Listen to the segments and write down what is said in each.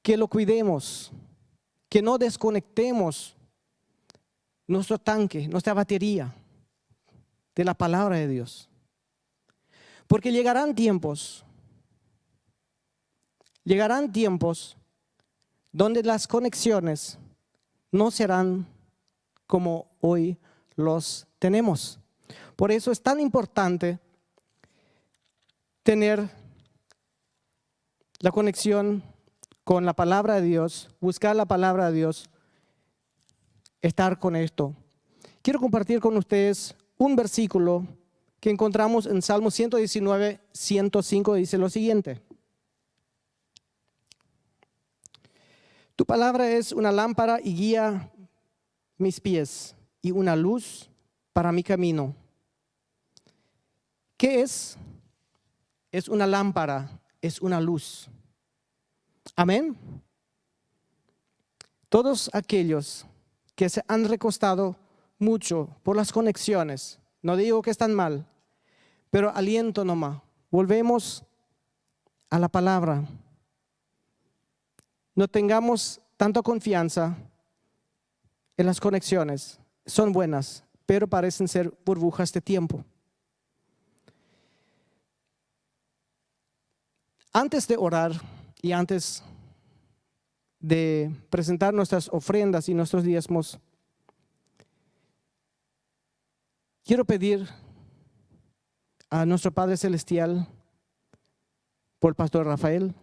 que lo cuidemos, que no desconectemos nuestro tanque, nuestra batería de la palabra de Dios. Porque llegarán tiempos donde las conexiones no serán como hoy los tenemos. Por eso es tan importante tener la conexión con la palabra de Dios, buscar la palabra de Dios, estar con esto. Quiero compartir con ustedes un versículo que encontramos en Salmo 119, 105, dice lo siguiente. Tu palabra es una lámpara y guía mis pies y una luz para mi camino. ¿Qué es? Es una lámpara, es una luz. Amén. Todos aquellos que se han recostado mucho por las conexiones, no digo que están mal, pero aliento nomás. Volvemos a la palabra. No tengamos tanta confianza en las conexiones. Son buenas, pero parecen ser burbujas de tiempo. Antes de orar y antes de presentar nuestras ofrendas y nuestros diezmos, quiero pedir a nuestro Padre Celestial por el pastor Rafael,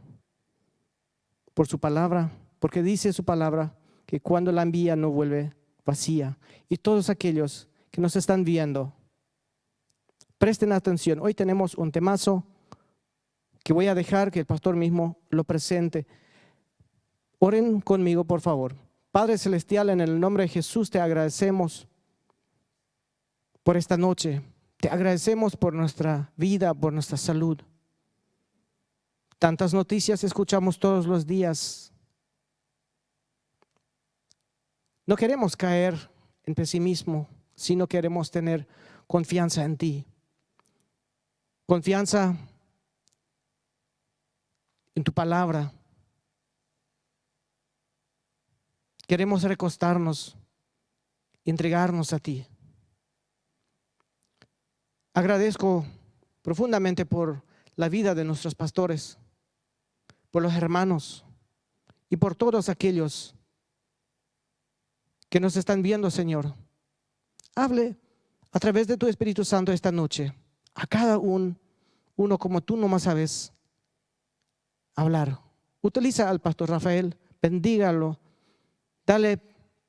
por su palabra, porque dice su palabra que cuando la envía no vuelve vacía. Y todos aquellos que nos están viendo, presten atención. Hoy tenemos un temazo que voy a dejar que el pastor mismo lo presente. Oren conmigo, por favor. Padre Celestial, en el nombre de Jesús te agradecemos por esta noche. Te agradecemos por nuestra vida, por nuestra salud. Tantas noticias escuchamos todos los días. No queremos caer en pesimismo, sino queremos tener confianza en ti. Confianza en tu palabra. Queremos recostarnos y entregarnos a ti. Agradezco profundamente por la vida de nuestros pastores, por los hermanos y por todos aquellos que nos están viendo, Señor. Hable a través de tu Espíritu Santo esta noche a cada uno como tú nomás sabes hablar. Utiliza al pastor Rafael, bendígalo, dale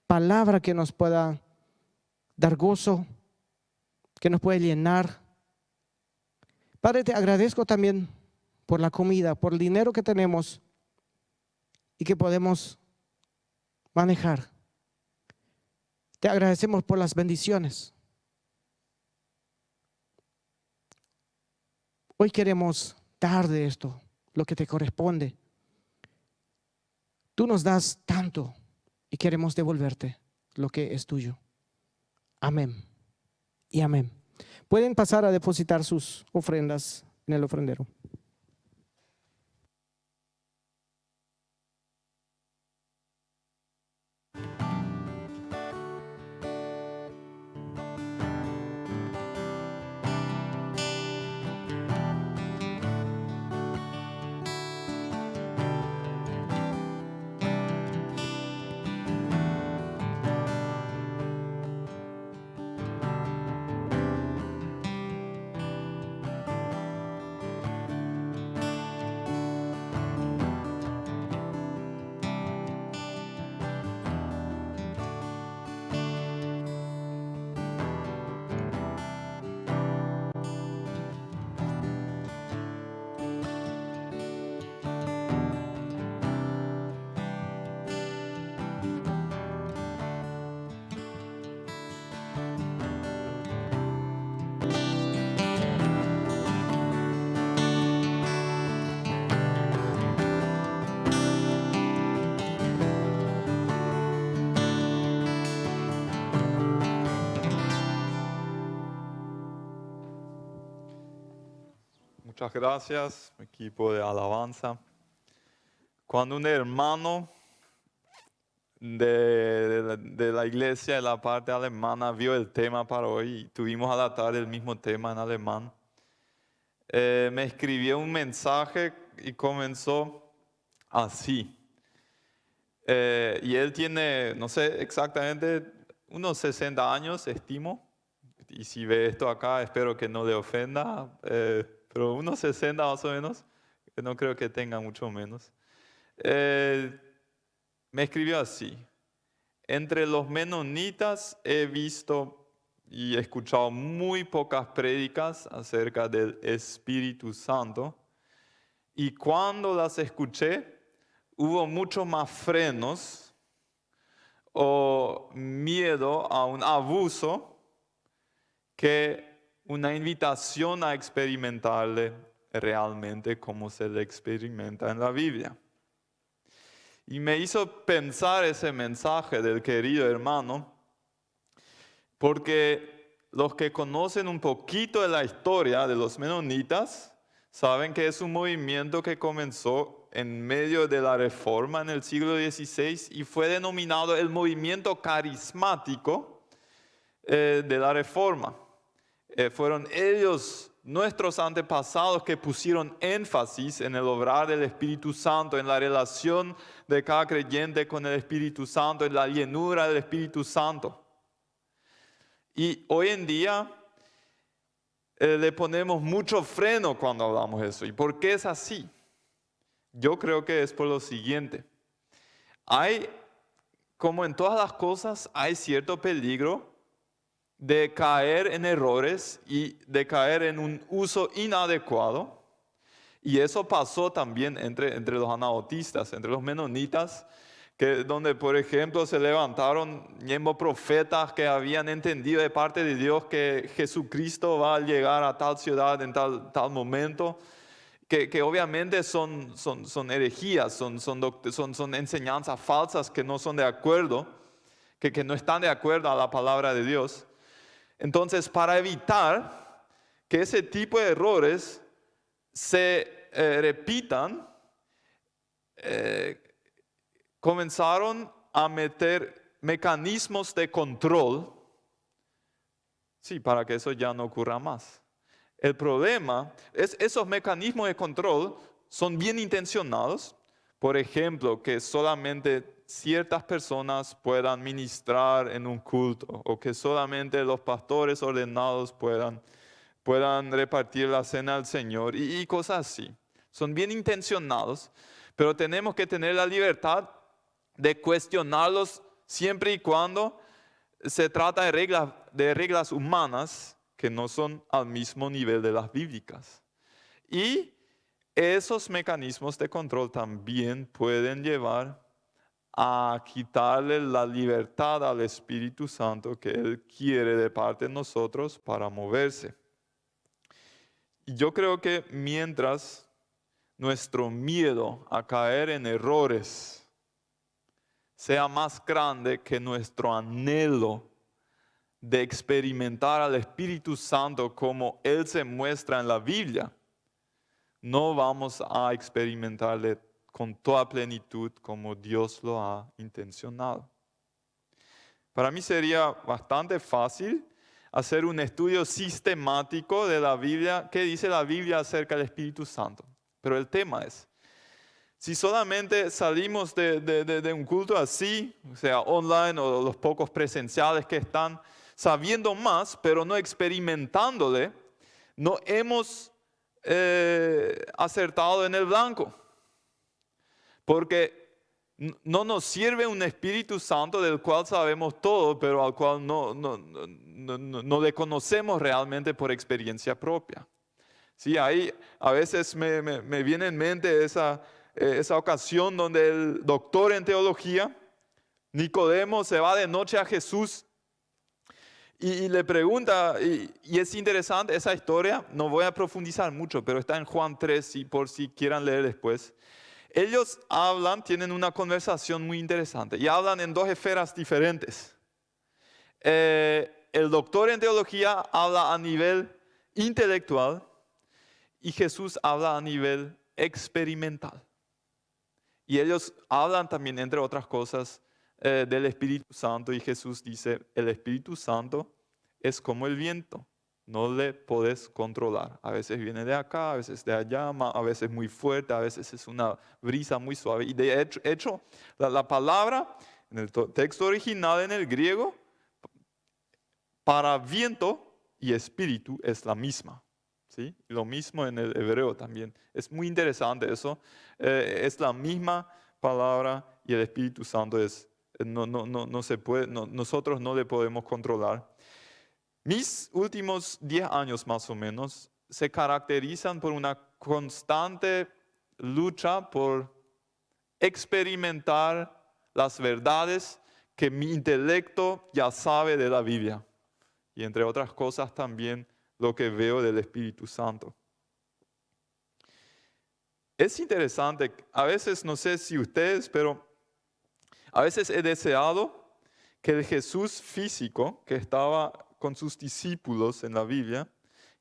palabra que nos pueda dar gozo, que nos pueda llenar. Padre, te agradezco también por la comida, por el dinero que tenemos y que podemos manejar. Te agradecemos por las bendiciones. Hoy queremos dar de esto lo que te corresponde. Tú nos das tanto y queremos devolverte lo que es tuyo. Amén y amén. Pueden pasar a depositar sus ofrendas en el ofrendero. Muchas gracias, equipo de alabanza. Cuando un hermano de la iglesia de la parte alemana vio el tema para hoy y tuvimos a la tarde el mismo tema en alemán, me escribió un mensaje y comenzó así. Y él tiene, no sé exactamente, unos 60 años, estimo. Y si ve esto acá, espero que no le ofenda, pero unos 60 más o menos, no creo que tenga mucho menos. Me escribió así: entre los menonitas he visto y he escuchado muy pocas prédicas acerca del Espíritu Santo, y cuando las escuché, hubo mucho más frenos o miedo a un abuso que una invitación a experimentarle realmente como se le experimenta en la Biblia. Y me hizo pensar ese mensaje del querido hermano, porque los que conocen un poquito de la historia de los menonitas saben que es un movimiento que comenzó en medio de la Reforma en el siglo XVI y fue denominado el movimiento carismático de la Reforma. Fueron ellos, nuestros antepasados, que pusieron énfasis en el obrar del Espíritu Santo, en la relación de cada creyente con el Espíritu Santo, en la llenura del Espíritu Santo. Y hoy en día le ponemos mucho freno cuando hablamos de eso. ¿Y por qué es así? Yo creo que es por lo siguiente. Como en todas las cosas, hay cierto peligro de caer en errores y de caer en un uso inadecuado. Y eso pasó también entre los anabautistas, entre los menonitas, donde por ejemplo se levantaron profetas que habían entendido de parte de Dios que Jesucristo va a llegar a tal ciudad en tal momento, que obviamente son herejías, son enseñanzas falsas que no son de acuerdo, que no están de acuerdo a la palabra de Dios. Entonces, para evitar que ese tipo de errores se repitan, comenzaron a meter mecanismos de control, sí, para que eso ya no ocurra más. El problema es esos mecanismos de control son bien intencionados. Por ejemplo, que solamente ciertas personas puedan ministrar en un culto, o que solamente los pastores ordenados puedan repartir la cena al Señor y cosas así. Son bien intencionados, pero tenemos que tener la libertad de cuestionarlos siempre y cuando se trata de reglas humanas que no son al mismo nivel de las bíblicas. Y esos mecanismos de control también pueden llevar a quitarle la libertad al Espíritu Santo que Él quiere de parte de nosotros para moverse. Y yo creo que mientras nuestro miedo a caer en errores sea más grande que nuestro anhelo de experimentar al Espíritu Santo como Él se muestra en la Biblia, no vamos a experimentarle con toda plenitud como Dios lo ha intencionado. Para mí sería bastante fácil hacer un estudio sistemático de la Biblia, qué dice la Biblia acerca del Espíritu Santo. Pero el tema es, si solamente salimos de un culto así, o sea, online o los pocos presenciales que están, sabiendo más, pero no experimentándole, no hemos acertado en el blanco. Porque no nos sirve un Espíritu Santo del cual sabemos todo, pero al cual no le conocemos realmente por experiencia propia. Sí, ahí a veces me viene en mente esa ocasión donde el doctor en teología, Nicodemo, se va de noche a Jesús y le pregunta, y es interesante esa historia, no voy a profundizar mucho, pero está en Juan 3, por si quieran leer después. Ellos tienen una conversación muy interesante y hablan en dos esferas diferentes. El doctor en teología habla a nivel intelectual y Jesús habla a nivel experimental. Y ellos hablan también, entre otras cosas, del Espíritu Santo. Y Jesús dice, el Espíritu Santo es como el viento. No le podés controlar. A veces viene de acá, a veces de allá, a veces muy fuerte, a veces es una brisa muy suave. Y de hecho la palabra en el texto original en el griego, para viento y espíritu es la misma. ¿Sí? Lo mismo en el hebreo también. Es muy interesante eso. Es la misma palabra y el Espíritu Santo no se puede, nosotros no le podemos controlar. Mis últimos 10 años más o menos se caracterizan por una constante lucha por experimentar las verdades que mi intelecto ya sabe de la Biblia. Y entre otras cosas también lo que veo del Espíritu Santo. Es interesante, a veces no sé si ustedes, pero a veces he deseado que el Jesús físico que estaba con sus discípulos en la Biblia,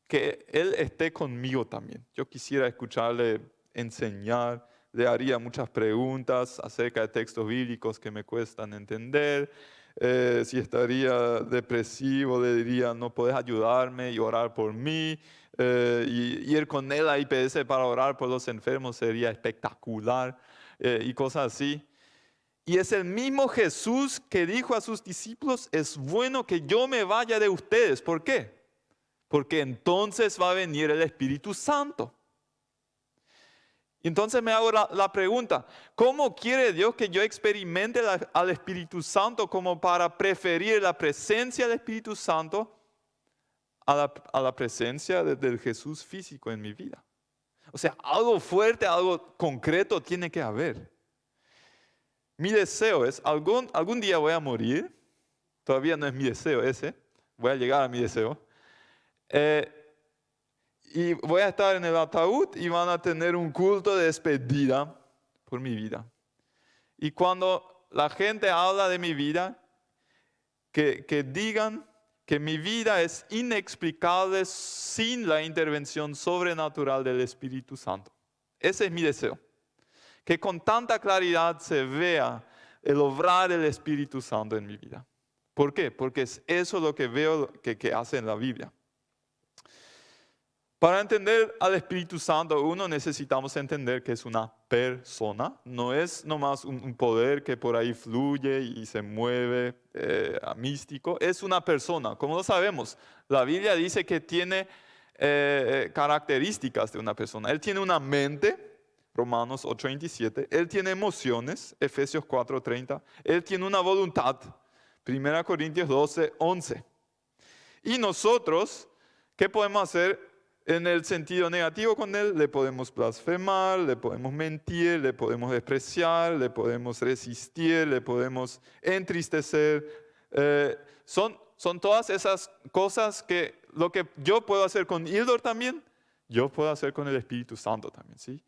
que Él esté conmigo también. Yo quisiera escucharle enseñar, le haría muchas preguntas acerca de textos bíblicos que me cuestan entender. Si estaría depresivo, le diría, no puedes ayudarme y orar por mí. Y ir con él a IPS para orar por los enfermos sería espectacular y cosas así. Y es el mismo Jesús que dijo a sus discípulos, es bueno que yo me vaya de ustedes. ¿Por qué? Porque entonces va a venir el Espíritu Santo. Entonces me hago la pregunta, ¿cómo quiere Dios que yo experimente al Espíritu Santo como para preferir la presencia del Espíritu Santo a la presencia del Jesús físico en mi vida? O sea, algo fuerte, algo concreto tiene que haber. Mi deseo es, algún día voy a morir, todavía no es mi deseo ese, voy a llegar a mi deseo, y voy a estar en el ataúd y van a tener un culto de despedida por mi vida. Y cuando la gente habla de mi vida, que digan que mi vida es inexplicable sin la intervención sobrenatural del Espíritu Santo. Ese es mi deseo. Que con tanta claridad se vea el obrar del Espíritu Santo en mi vida. ¿Por qué? Porque es eso lo que veo que hace en la Biblia. Para entender al Espíritu Santo, uno necesitamos entender que es una persona, no es nomás un poder que por ahí fluye y se mueve místico, es una persona. ¿Cómo lo sabemos? La Biblia dice que tiene características de una persona. Él tiene una mente, Romanos 8:27, Él tiene emociones, Efesios 4:30, Él tiene una voluntad, 1 Corintios 12:11. Y nosotros, ¿qué podemos hacer? En el sentido negativo con Él, le podemos blasfemar, le podemos mentir, le podemos despreciar, le podemos resistir, le podemos entristecer. Son todas esas cosas que lo que yo puedo hacer con Hildor también, yo puedo hacer con el Espíritu Santo también, ¿sí?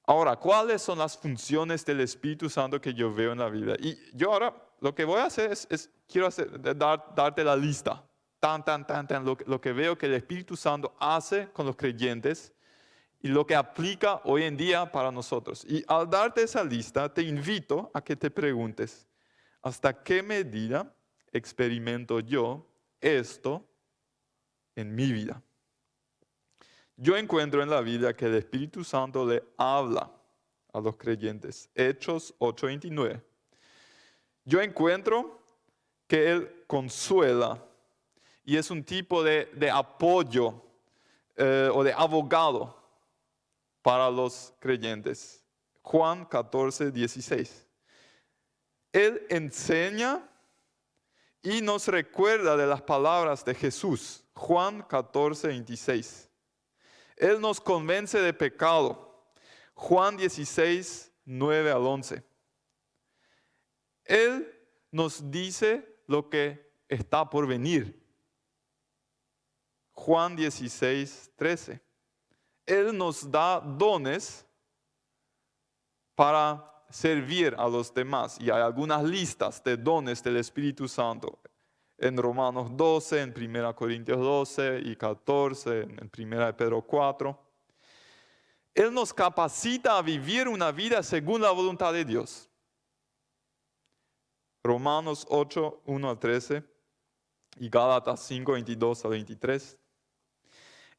Ahora, ¿cuáles son las funciones del Espíritu Santo que yo veo en la Biblia? Y yo ahora lo que voy a hacer quiero darte la lista. Lo que veo que el Espíritu Santo hace con los creyentes y lo que aplica hoy en día para nosotros. Y al darte esa lista, te invito a que te preguntes, ¿hasta qué medida experimento yo esto en mi vida? Yo encuentro en la Biblia que el Espíritu Santo le habla a los creyentes. Hechos 8:29. Yo encuentro que Él consuela y es un tipo de apoyo o de abogado para los creyentes. Juan 14:16. Él enseña y nos recuerda de las palabras de Jesús. Juan 14:26. Él nos convence de pecado. Juan 16:9-11. Él nos dice lo que está por venir. Juan 16:13. Él nos da dones para servir a los demás. Y hay algunas listas de dones del Espíritu Santo. En Romanos 12, en 1 Corintios 12 y 14, en 1 Pedro 4. Él nos capacita a vivir una vida según la voluntad de Dios. Romanos 8, 1 al 13 y Gálatas 5, 22 al 23.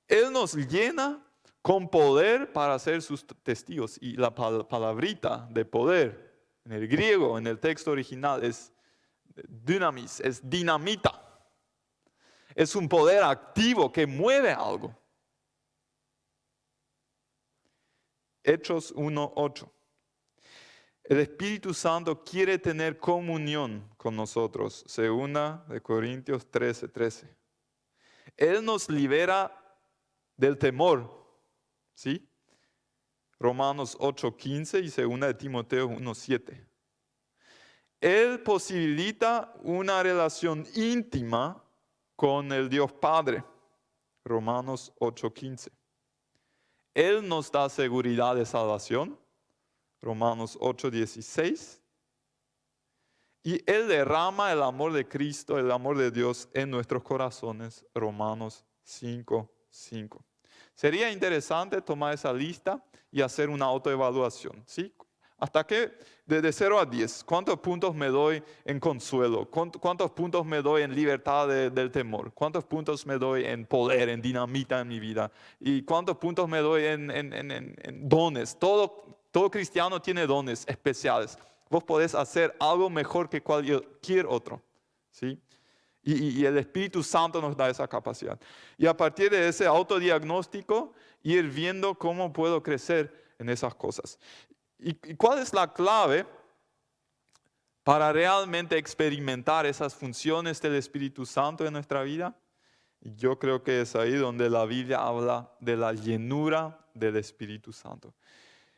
Él nos llena con poder para ser sus testigos. Y la palabrita de poder en el griego, en el texto original, es dynamis, es dinamita. Es un poder activo que mueve algo. Hechos 1:8. El Espíritu Santo quiere tener comunión con nosotros. Segunda de Corintios 13:13. Él nos libera del temor. ¿Sí? Romanos 8:15 y segunda de Timoteo 1:7. Él posibilita una relación íntima con el Dios Padre. Romanos 8:15. Él nos da seguridad de salvación. Romanos 8:16. Y Él derrama el amor de Cristo, el amor de Dios en nuestros corazones. Romanos 5:5. Sería interesante tomar esa lista y hacer una autoevaluación, ¿sí? Hasta que, desde 0 a 10, ¿cuántos puntos me doy en consuelo? ¿Cuántos puntos me doy en libertad del temor? ¿Cuántos puntos me doy en poder, en dinamita en mi vida? ¿Y cuántos puntos me doy en dones? Todo cristiano tiene dones especiales. Vos podés hacer algo mejor que cualquier otro, ¿sí? Y el Espíritu Santo nos da esa capacidad. Y a partir de ese autodiagnóstico, ir viendo cómo puedo crecer en esas cosas. ¿Y cuál es la clave para realmente experimentar esas funciones del Espíritu Santo en nuestra vida? Yo creo que es ahí donde la Biblia habla de la llenura del Espíritu Santo.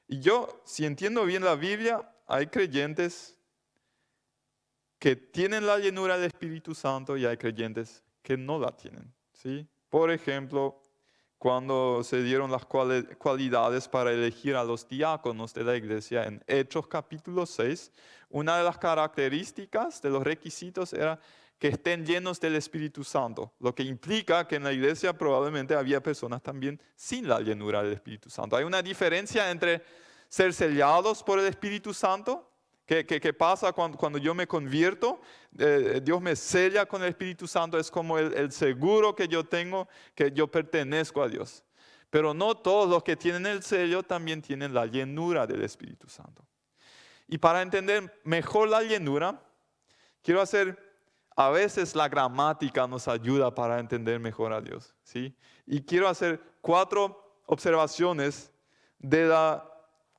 Y yo, si entiendo bien la Biblia, hay creyentes que tienen la llenura del Espíritu Santo y hay creyentes que no la tienen, ¿sí? Por ejemplo, cuando se dieron las cualidades para elegir a los diáconos de la iglesia en Hechos capítulo 6, una de las características de los requisitos era que estén llenos del Espíritu Santo, lo que implica que en la iglesia probablemente había personas también sin la llenura del Espíritu Santo. Hay una diferencia entre ser sellados por el Espíritu Santo. ¿Qué pasa cuando yo me convierto? Dios me sella con el Espíritu Santo, es como el seguro que yo tengo, que yo pertenezco a Dios. Pero no todos los que tienen el sello también tienen la llenura del Espíritu Santo. Y para entender mejor la llenura, quiero a veces la gramática nos ayuda para entender mejor a Dios, ¿sí? Y quiero hacer 4 observaciones de la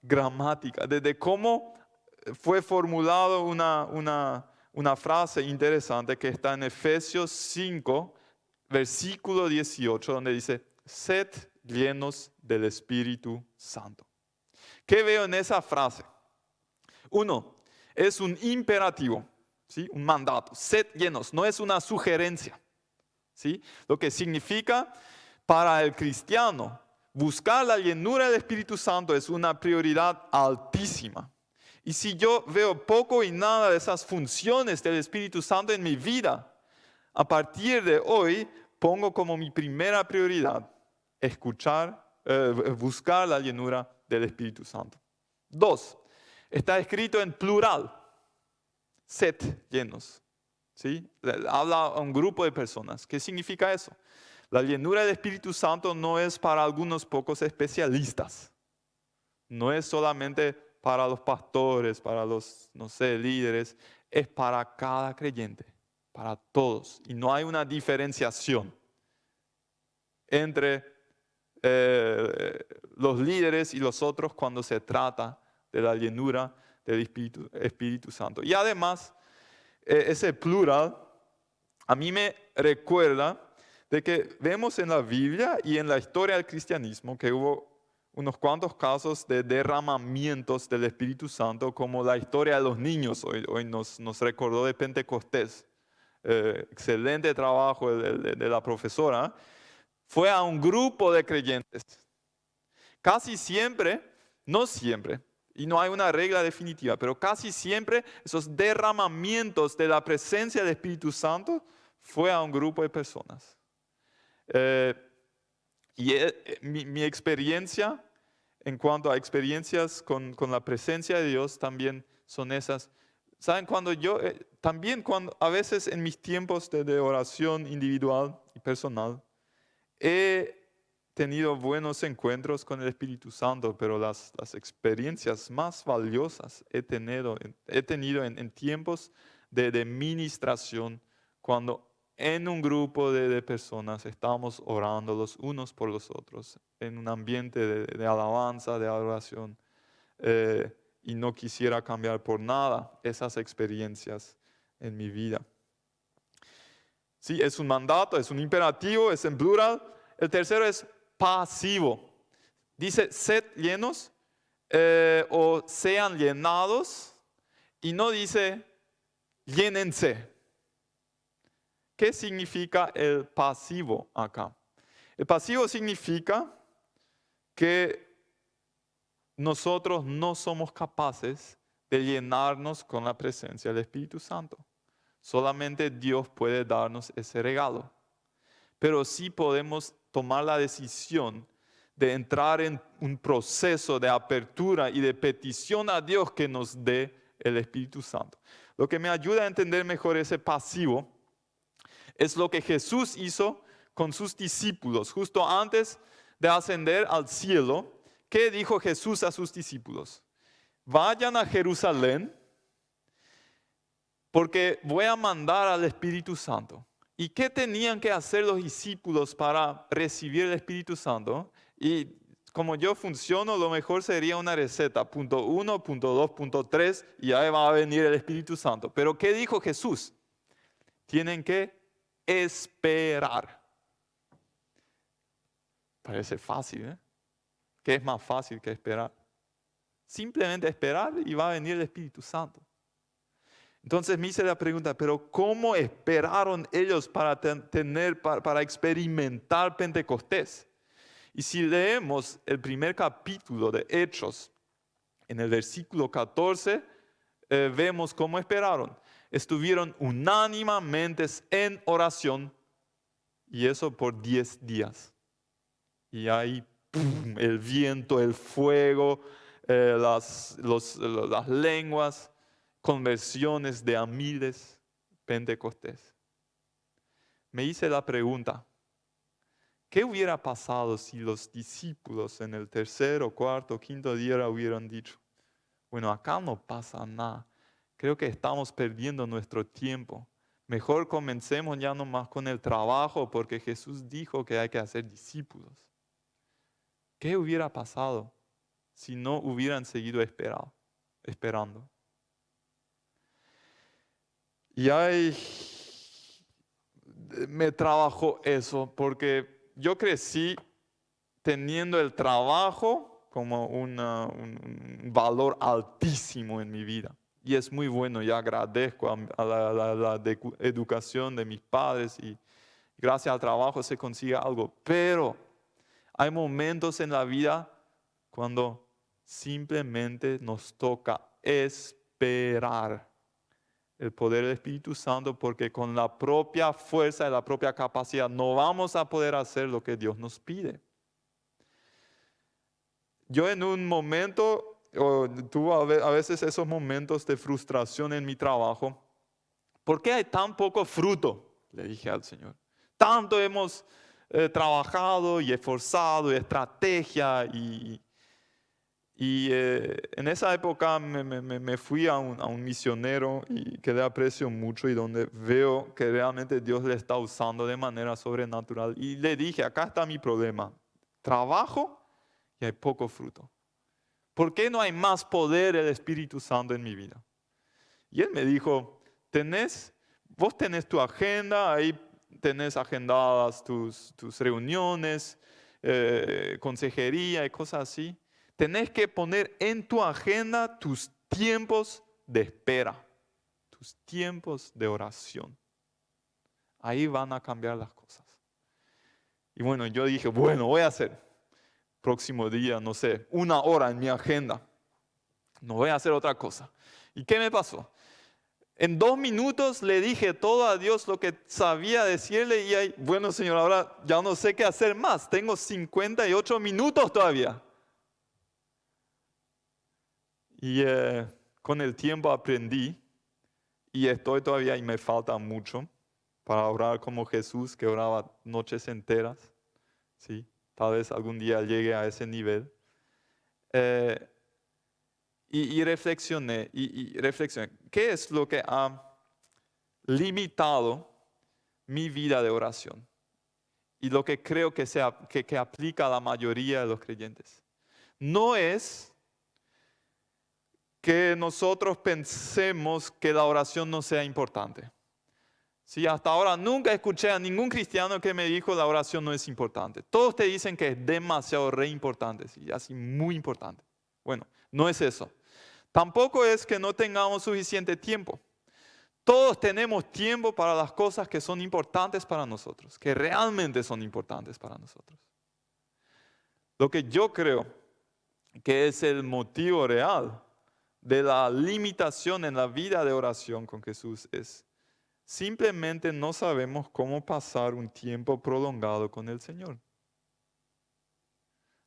gramática, de cómo fue formulado una frase interesante que está en Efesios 5, versículo 18, donde dice, sed llenos del Espíritu Santo. ¿Qué veo en esa frase? 1, es un imperativo, ¿sí? Un mandato. Sed llenos, no es una sugerencia, ¿sí? Lo que significa para el cristiano, buscar la llenura del Espíritu Santo es una prioridad altísima. Y si yo veo poco y nada de esas funciones del Espíritu Santo en mi vida, a partir de hoy pongo como mi primera prioridad buscar la llenura del Espíritu Santo. 2, está escrito en plural, sed llenos, ¿sí? Habla a un grupo de personas. ¿Qué significa eso? La llenura del Espíritu Santo no es para algunos pocos especialistas, no es solamente para los pastores, para los, líderes, es para cada creyente, para todos. Y no hay una diferenciación entre los líderes y los otros cuando se trata de la llenura del Espíritu Santo. Y además, ese plural a mí me recuerda de que vemos en la Biblia y en la historia del cristianismo que hubo unos cuantos casos de derramamientos del Espíritu Santo, como la historia de los niños, hoy nos recordó de Pentecostés. Excelente trabajo de la profesora. Fue a un grupo de creyentes. Casi siempre, no siempre, y no hay una regla definitiva, pero casi siempre esos derramamientos de la presencia del Espíritu Santo fue a un grupo de personas. Mi experiencia en cuanto a experiencias con la presencia de Dios, también son esas. ¿Saben? Cuando yo, también cuando a veces en mis tiempos de oración individual y personal, he tenido buenos encuentros con el Espíritu Santo, pero las experiencias más valiosas he tenido en tiempos de ministración, cuando en un grupo de personas estábamos orando los unos por los otros, en un ambiente de alabanza, de adoración, y no quisiera cambiar por nada esas experiencias en mi vida. Sí, es un mandato, es un imperativo, es en plural. El tercero es pasivo. Dice, sed llenos o sean llenados, y no dice, llénense. ¿Qué significa el pasivo acá? El pasivo significa que nosotros no somos capaces de llenarnos con la presencia del Espíritu Santo. Solamente Dios puede darnos ese regalo. Pero sí podemos tomar la decisión de entrar en un proceso de apertura y de petición a Dios que nos dé el Espíritu Santo. Lo que me ayuda a entender mejor ese pasivo es lo que Jesús hizo con sus discípulos. Justo antes de ascender al cielo, ¿qué dijo Jesús a sus discípulos? Vayan a Jerusalén, porque voy a mandar al Espíritu Santo. ¿Y qué tenían que hacer los discípulos para recibir el Espíritu Santo? Y como yo funciono, lo mejor sería una receta, punto 1, punto 2, punto 3, y ahí va a venir el Espíritu Santo. Pero ¿qué dijo Jesús? Tienen que esperar. Parece fácil, ¿eh? ¿Qué es más fácil que esperar? Simplemente esperar y va a venir el Espíritu Santo. Entonces me hice la pregunta, pero ¿cómo esperaron ellos para experimentar Pentecostés? Y si leemos el primer capítulo de Hechos, en el versículo 14, vemos cómo esperaron. Estuvieron unánimemente en oración, y eso por 10 días. Y ahí, ¡pum!, el viento, el fuego, las lenguas, conversiones de a miles, Pentecostés. Me hice la pregunta, ¿qué hubiera pasado si los discípulos en el tercer, cuarto, quinto día hubieran dicho, bueno, acá no pasa nada, creo que estamos perdiendo nuestro tiempo, mejor comencemos ya nomás con el trabajo, porque Jesús dijo que hay que hacer discípulos? ¿Qué hubiera pasado si no hubieran seguido esperando? Y ahí me trabajó eso, porque yo crecí teniendo el trabajo como un valor altísimo en mi vida. Y es muy bueno, y agradezco a la educación de mis padres, y gracias al trabajo se consigue algo. Pero hay momentos en la vida cuando simplemente nos toca esperar el poder del Espíritu Santo, porque con la propia fuerza y la propia capacidad no vamos a poder hacer lo que Dios nos pide. Yo en un momento, tuve a veces esos momentos de frustración en mi trabajo. ¿Por qué hay tan poco fruto? Le dije al Señor. Tanto hemos trabajado y esforzado, y estrategia, y en esa época me fui a un misionero y que le aprecio mucho, y donde veo que realmente Dios le está usando de manera sobrenatural. Y le dije, acá está mi problema. Trabajo y hay poco fruto. ¿Por qué no hay más poder del Espíritu Santo en mi vida? Y él me dijo, vos tenés tu agenda, ahí tenés agendadas tus reuniones, consejería y cosas así. Tenés que poner en tu agenda tus tiempos de espera, tus tiempos de oración. Ahí van a cambiar las cosas. Y bueno, yo dije, bueno, voy a hacer próximo día, no sé, 1 hora en mi agenda. No voy a hacer otra cosa. ¿Y qué me pasó? En 2 minutos le dije todo a Dios lo que sabía decirle, y ahí, bueno, Señor, ahora ya no sé qué hacer más. Tengo 58 minutos todavía. Y con el tiempo aprendí, y estoy todavía y me falta mucho para orar como Jesús, que oraba noches enteras. ¿Sí? Tal vez algún día llegue a ese nivel. Eh, y reflexioné, reflexioné, ¿qué es lo que ha limitado mi vida de oración? Y lo que creo que aplica a la mayoría de los creyentes. No es que nosotros pensemos que la oración no sea importante. Sí, hasta ahora nunca escuché a ningún cristiano que me dijo la oración no es importante. Todos te dicen que es demasiado re importante, sí, así muy importante. Bueno, no es eso. Tampoco es que no tengamos suficiente tiempo. Todos tenemos tiempo para las cosas que son importantes para nosotros, que realmente son importantes para nosotros. Lo que yo creo que es el motivo real de la limitación en la vida de oración con Jesús es simplemente no sabemos cómo pasar un tiempo prolongado con el Señor.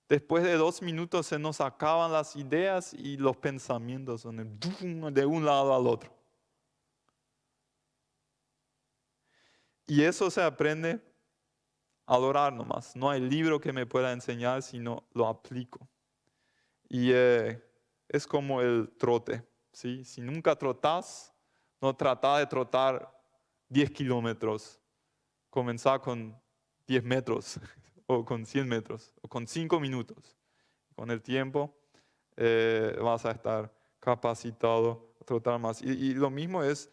Después de 2 minutos se nos acaban las ideas y los pensamientos son de un lado al otro. Y eso se aprende al orar nomás. No hay libro que me pueda enseñar, sino lo aplico. Y es como el trote, ¿sí? Si nunca trotás, no tratá de trotar 10 kilómetros. Comenzá con 10 metros, o con 100 metros, o con 5 minutos. Con el tiempo vas a estar capacitado a trotar más. Y lo mismo es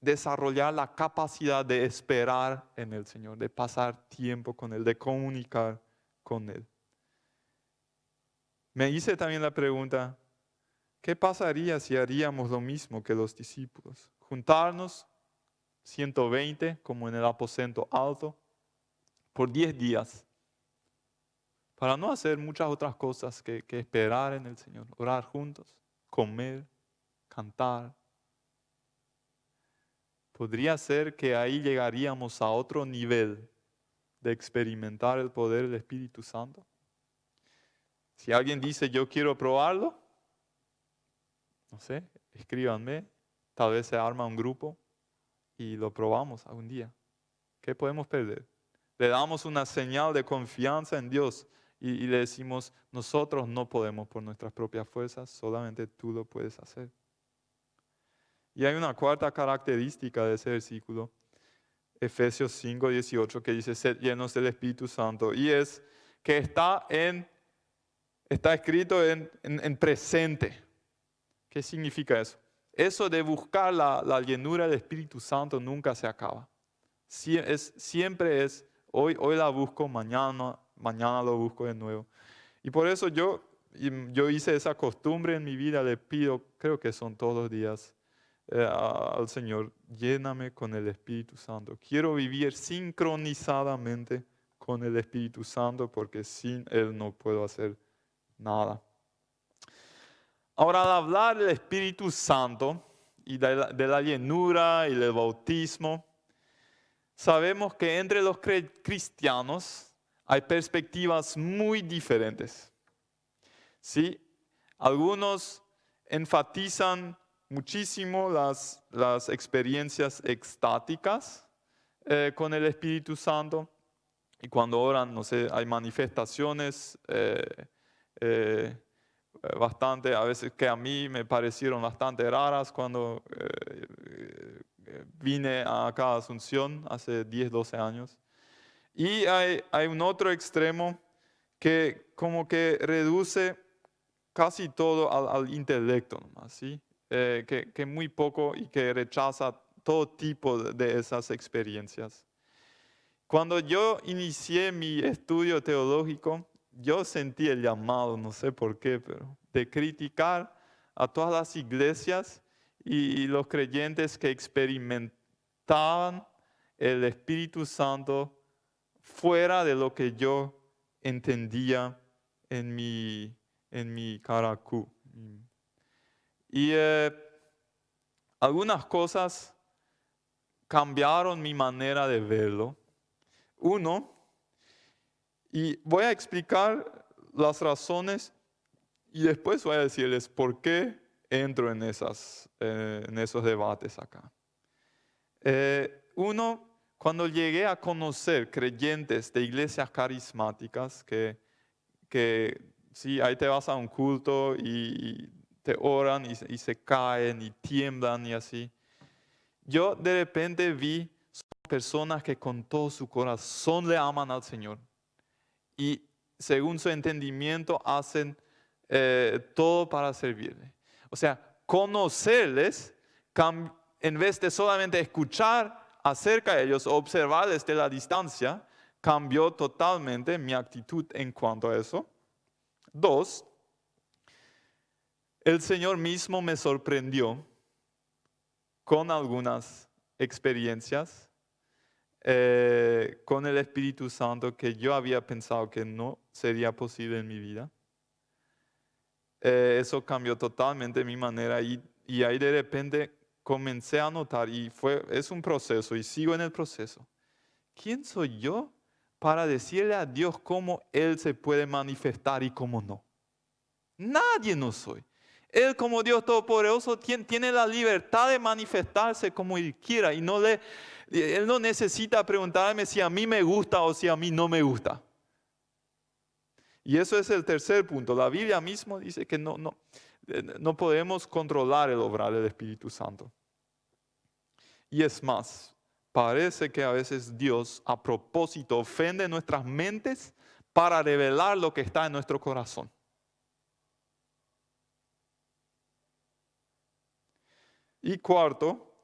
desarrollar la capacidad de esperar en el Señor, de pasar tiempo con Él, de comunicar con Él. Me hice también la pregunta, ¿qué pasaría si haríamos lo mismo que los discípulos? Juntarnos 120 como en el aposento alto por 10 días para no hacer muchas otras cosas que esperar en el Señor, orar juntos, comer, cantar. Podría ser que ahí llegaríamos a otro nivel de experimentar el poder del Espíritu Santo. Si alguien dice yo quiero probarlo, no sé, escríbanme, tal vez se arma un grupo y lo probamos algún día. ¿Qué podemos perder? Le damos una señal de confianza en Dios y le decimos, nosotros no podemos por nuestras propias fuerzas, solamente tú lo puedes hacer. Y hay una cuarta característica de ese versículo, Efesios 5:18, que dice, sed llenos del Espíritu Santo, y es que está escrito en presente. ¿Qué significa eso? Eso de buscar la llenura del Espíritu Santo nunca se acaba. Siempre es, hoy la busco, mañana lo busco de nuevo. Y por eso yo hice esa costumbre en mi vida, le pido, creo que son todos los días, al Señor, lléname con el Espíritu Santo. Quiero vivir sincronizadamente con el Espíritu Santo porque sin Él no puedo hacer nada. Ahora, al hablar del Espíritu Santo y de la llenura y del bautismo, sabemos que entre los cristianos hay perspectivas muy diferentes. ¿Sí? Algunos enfatizan muchísimo las experiencias extáticas con el Espíritu Santo. Y cuando oran, no sé, hay manifestaciones bastante, a veces que a mí me parecieron bastante raras cuando vine acá a Asunción hace 10, 12 años. Y hay un otro extremo que como que reduce casi todo al intelecto, nomás, ¿sí? Que muy poco y que rechaza todo tipo de esas experiencias. Cuando yo inicié mi estudio teológico, yo sentí el llamado, no sé por qué, pero de criticar a todas las iglesias y los creyentes que experimentaban el Espíritu Santo fuera de lo que yo entendía en mi caracú. Y algunas cosas cambiaron mi manera de verlo. Uno, y voy a explicar las razones y después voy a decirles por qué entro en esos debates acá. Cuando llegué a conocer creyentes de iglesias carismáticas que sí, ahí te vas a un culto y te oran y se caen y tiemblan y así. Yo de repente vi personas que con todo su corazón le aman al Señor y según su entendimiento hacen todo para servirle. O sea, conocerles en vez de solamente escuchar acerca de ellos, observar desde la distancia, cambió totalmente mi actitud en cuanto a eso. 2, el Señor mismo me sorprendió con algunas experiencias con el Espíritu Santo que yo había pensado que no sería posible en mi vida. Eso cambió totalmente mi manera y ahí de repente comencé a notar es un proceso y sigo en el proceso. ¿Quién soy yo para decirle a Dios cómo Él se puede manifestar y cómo no? Nadie no soy. Él como Dios Todopoderoso tiene la libertad de manifestarse como Él quiera y Él no necesita preguntarme si a mí me gusta o si a mí no me gusta. Y eso es el tercer punto. La Biblia mismo dice que no podemos controlar el obrar del Espíritu Santo. Y es más, parece que a veces Dios a propósito ofende nuestras mentes para revelar lo que está en nuestro corazón. Y cuarto,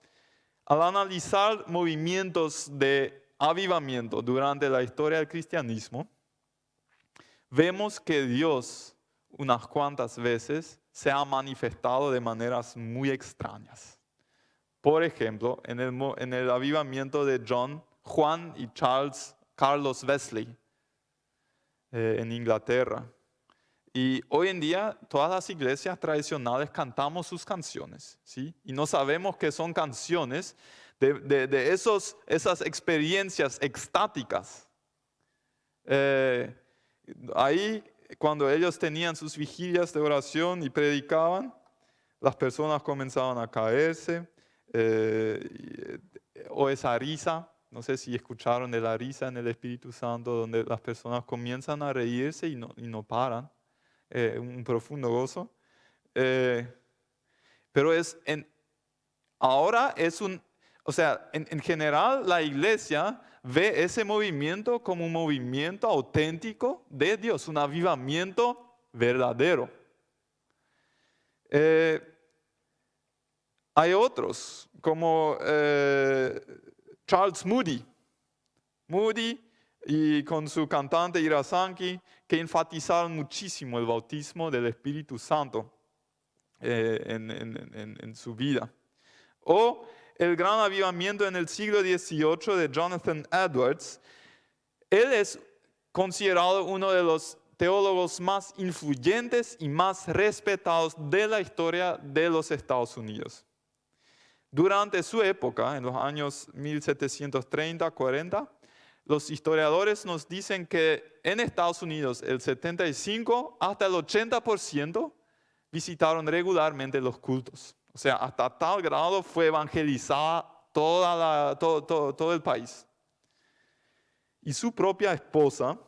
al analizar movimientos de avivamiento durante la historia del cristianismo, vemos que Dios unas cuantas veces se ha manifestado de maneras muy extrañas. Por ejemplo, en el avivamiento de Juan y Carlos Wesley en Inglaterra. Y hoy en día todas las iglesias tradicionales cantamos sus canciones, ¿sí? Y no sabemos que son canciones de esas experiencias extáticas. Ahí, cuando ellos tenían sus vigilias de oración y predicaban, las personas comenzaban a caerse, o esa risa, no sé si escucharon de la risa en el Espíritu Santo, donde las personas comienzan a reírse y no paran, un profundo gozo. Pero ahora es en general la iglesia ve ese movimiento como un movimiento auténtico de Dios, un avivamiento verdadero. Hay otros, como Charles Moody y con su cantante Ira Sankey, que enfatizaron muchísimo el bautismo del Espíritu Santo en su vida. O el gran avivamiento en el siglo XVIII de Jonathan Edwards. Él es considerado uno de los teólogos más influyentes y más respetados de la historia de los Estados Unidos. Durante su época, en los años 1730-40, los historiadores nos dicen que en Estados Unidos el 75 hasta el 80% visitaron regularmente los cultos. O sea, hasta tal grado fue evangelizada todo el país. Y su propia esposa,